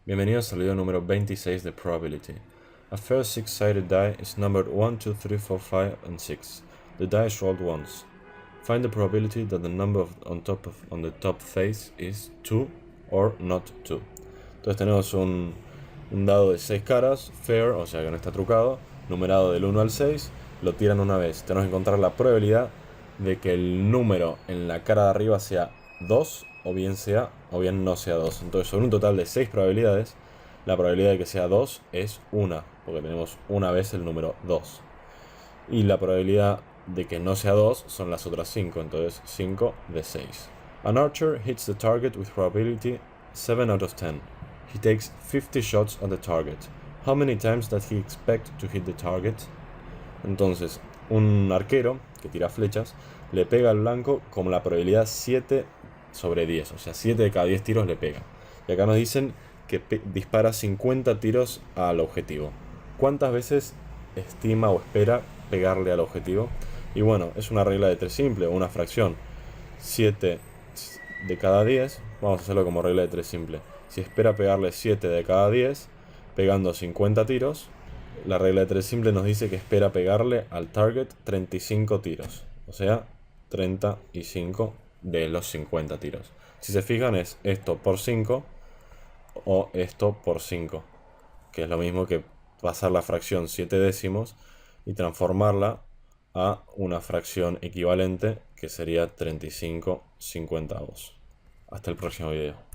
Bienvenidos al video número 26 de Probability. A first six-sided die is numbered 1, 2, 3, 4, 5, and 6. The die is rolled once. Find the probability that the number on the top face is 2 or not 2. Entonces tenemos un dado de 6 caras, fair, o sea que no está trucado, numerado del 1 al 6, lo tiran una vez. Tenemos que encontrar la probabilidad de que el número en la cara de arriba sea 2 o bien no sea 2. Entonces, sobre un total de 6 probabilidades, la probabilidad de que sea 2 es 1, porque tenemos una vez el número 2. Y la probabilidad de que no sea 2 son las otras 5, entonces 5 de 6. An archer hits the target with probability 7 out of 10. He takes 50 shots at the target. How many times does he expect to hit the target? Entonces, un arquero que tira flechas le pega al blanco con la probabilidad 7 sobre 10, o sea, 7 de cada 10 tiros le pega. Y acá nos dicen que dispara 50 tiros al objetivo. ¿Cuántas veces estima o espera pegarle al objetivo? Y bueno, es una regla de 3 simple, o una fracción. 7 de cada 10, vamos a hacerlo como regla de 3 simple. Si espera pegarle 7 de cada 10, pegando 50 tiros, la regla de 3 simple nos dice que espera pegarle al target 35 tiros. O sea, 35 de los 50 tiros. Si se fijan, es esto por 5 o esto por 5, que es lo mismo que pasar la fracción 7 décimos y transformarla a una fracción equivalente, que sería 35 50avos. Hasta el próximo video.